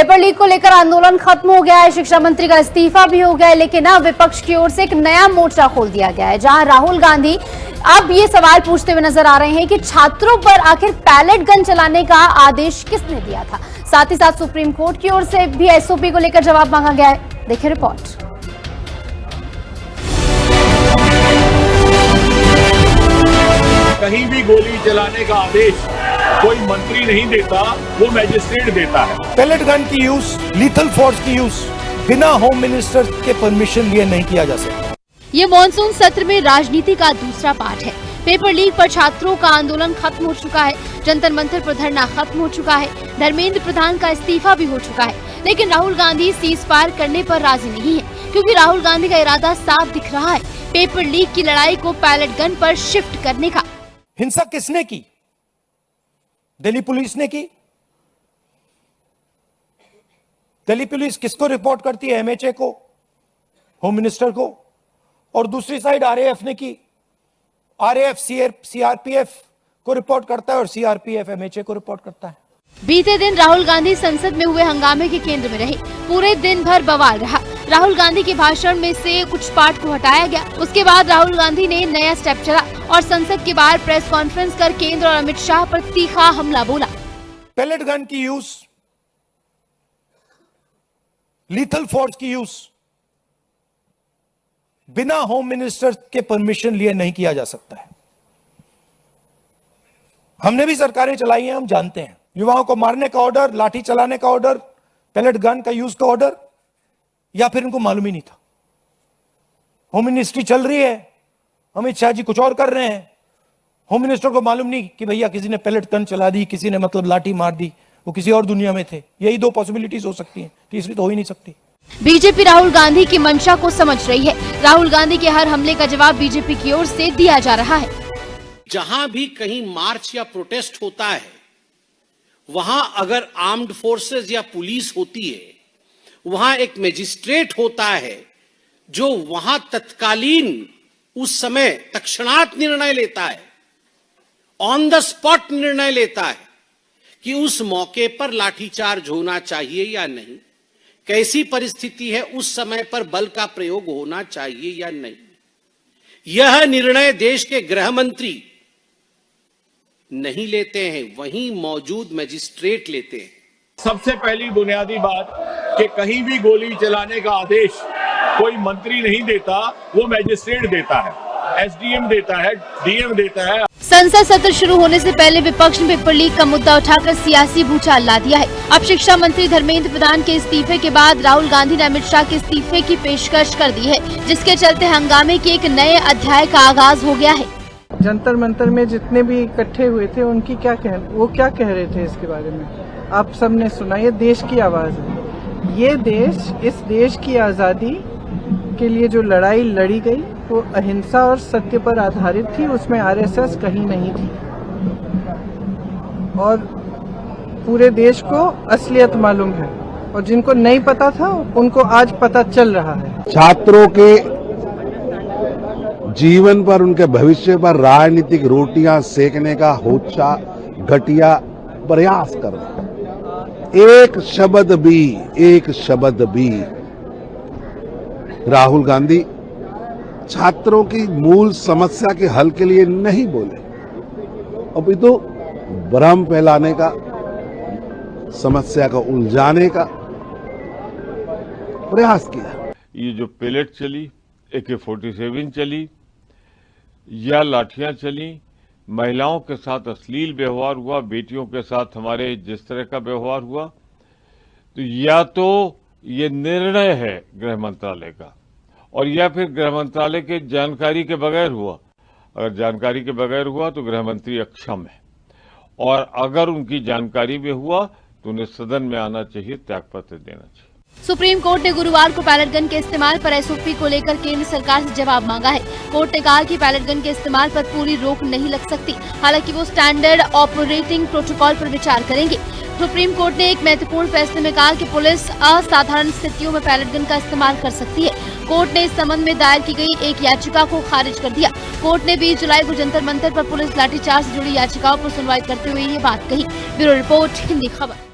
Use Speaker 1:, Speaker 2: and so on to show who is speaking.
Speaker 1: Paper leak को लेकर आंदोलन खत्म हो गया है, शिक्षा मंत्री का इस्तीफा भी हो गया है, लेकिन अब विपक्ष की ओर से एक नया मोर्चा खोल दिया गया है, जहां राहुल गांधी अब ये सवाल पूछते हुए नजर आ रहे हैं कि छात्रों पर आखिर पैलेट गन चलाने का आदेश किसने दिया था। साथ ही साथ सुप्रीम कोर्ट की ओर से भी एसओपी को लेकर जवाब मांगा गया है। देखिए रिपोर्ट।
Speaker 2: कहीं भी गोली चलाने का आदेश कोई मंत्री नहीं देता, वो मैजिस्ट्रेट देता है।
Speaker 3: पैलेट गन की यूज, लीथल फोर्स की यूज बिना होम मिनिस्टर के परमिशन लिए नहीं किया जा सकता।
Speaker 1: ये मॉनसून सत्र में राजनीति का दूसरा पार्ट है। पेपर लीक पर छात्रों का आंदोलन खत्म हो चुका है, जंतर मंतर पर धरना खत्म हो चुका है, धर्मेंद्र प्रधान का इस्तीफा भी हो चुका है, लेकिन राहुल गांधी सीज फायर करने पर राजी नहीं है, क्योंकि राहुल गांधी का इरादा साफ दिख रहा है, पेपर लीक की लड़ाई को पैलेट गन पर शिफ्ट करने का।
Speaker 3: हिंसा किसने की? दिल्ली पुलिस ने की। दिल्ली पुलिस किसको रिपोर्ट करती है? एमएचए को, होम मिनिस्टर को। और दूसरी साइड आरएएफ ने की। आरएएफ सीआरपीएफ को रिपोर्ट करता है और सीआरपीएफ एमएचए को रिपोर्ट करता है।
Speaker 1: बीते दिन राहुल गांधी संसद में हुए हंगामे के केंद्र में रहे, पूरे दिन भर बवाल रहा। राहुल गांधी के भाषण में से कुछ पार्ट को हटाया गया। उसके बाद राहुल गांधी ने नया स्टेप चला और संसद के बाहर प्रेस कॉन्फ्रेंस कर केंद्र और अमित शाह पर तीखा हमला बोला।
Speaker 3: पैलेट गन की यूज, लीथल फोर्स की यूज बिना होम मिनिस्टर के परमिशन लिए नहीं किया जा सकता है। हमने भी सरकारें चलाई हैं, हम जानते हैं। युवाओं को मारने का ऑर्डर, लाठी चलाने का ऑर्डर, पैलेट गन का यूज का ऑर्डर, या फिर इनको मालूम ही नहीं था। होम मिनिस्ट्री चल रही है, अमित शाह जी कुछ और कर रहे हैं, होम मिनिस्टर को मालूम नहीं कि भैया किसी ने पैलेट गन चला दी, किसी ने मतलब लाठी मार दी, वो किसी और दुनिया में थे। यही दो पॉसिबिलिटीज हो सकती हैं, तीसरी तो हो ही नहीं सकती।
Speaker 1: बीजेपी राहुल गांधी की मंशा को समझ रही है। राहुल गांधी के हर हमले का जवाब बीजेपी की ओर से दिया जा रहा है।
Speaker 4: जहां भी कहीं मार्च या प्रोटेस्ट होता है, वहां अगर आर्म्ड फोर्सेस या पुलिस होती है, वहां एक मजिस्ट्रेट होता है जो वहां तत्कालीन उस समय तत्क्षणात निर्णय लेता है, ऑन द स्पॉट निर्णय लेता है कि उस मौके पर लाठीचार्ज होना चाहिए या नहीं, कैसी परिस्थिति है, उस समय पर बल का प्रयोग होना चाहिए या नहीं। यह निर्णय देश के गृह मंत्री नहीं लेते हैं, वहीं मौजूद मजिस्ट्रेट लेते हैं।
Speaker 2: सबसे पहली बुनियादी बात कि कहीं भी गोली चलाने का आदेश कोई मंत्री नहीं देता, वो मैजिस्ट्रेट देता है, एसडीएम देता है, डीएम देता है।
Speaker 1: संसद सत्र शुरू होने से पहले विपक्ष ने पेपर लीक का मुद्दा उठाकर सियासी भूचाल ला दिया है। अब शिक्षा मंत्री धर्मेंद्र प्रधान के इस्तीफे के बाद राहुल गांधी ने अमित शाह के इस्तीफे की पेशकश कर दी है, जिसके चलते हंगामे के एक नए अध्याय का आगाज हो गया है।
Speaker 5: जंतर मंतर में जितने भी इकट्ठे हुए थे, उनकी क्या कह रहे थे इसके बारे में आप सबने सुना। ये देश की आवाज है। ये देश, इस देश की आजादी के लिए जो लड़ाई लड़ी गई वो अहिंसा और सत्य पर आधारित थी, उसमें आरएसएस कहीं नहीं थी। और पूरे देश को असलियत मालूम है, और जिनको नहीं पता था उनको आज पता चल रहा है।
Speaker 6: छात्रों के जीवन पर, उनके भविष्य पर राजनीतिक रोटियां सेकने का होचा घटिया प्रयास कर रहे हैं। एक शब्द भी राहुल गांधी छात्रों की मूल समस्या के हल के लिए नहीं बोले, अभी तो भ्रम फैलाने का, समस्या को उलझाने का प्रयास किया।
Speaker 7: ये जो पैलेट चली, AK-47 चली या लाठियां चली, महिलाओं के साथ अश्लील व्यवहार हुआ, बेटियों के साथ हमारे जिस तरह का व्यवहार हुआ, तो या तो ये निर्णय है गृह मंत्रालय का, और या फिर गृह मंत्रालय के जानकारी के बगैर हुआ। अगर जानकारी के बगैर हुआ तो गृह मंत्री अक्षम है, और अगर उनकी जानकारी में हुआ तो उन्हें सदन में आना चाहिए, त्यागपत्र देना चाहिए।
Speaker 1: सुप्रीम कोर्ट ने गुरुवार को पैलेट गन के इस्तेमाल पर एसओपी को लेकर केंद्र सरकार से जवाब मांगा है। कोर्ट ने कहा कि पैलेट गन के इस्तेमाल पर पूरी रोक नहीं लग सकती, हालांकि वो स्टैंडर्ड ऑपरेटिंग प्रोटोकॉल पर विचार करेंगे। सुप्रीम कोर्ट ने एक महत्वपूर्ण फैसले में कहा कि पुलिस असाधारण स्थितियों में पैलेट गन का इस्तेमाल कर सकती है। कोर्ट ने इस संबंध में दायर की गई एक याचिका को खारिज कर दिया। कोर्ट ने 20 जुलाई को जंतर मंतर पर पुलिस लाठीचार्ज से जुड़ी याचिकाओं पर सुनवाई करते हुए ये बात कही। ब्यूरो रिपोर्ट, हिंदी खबर।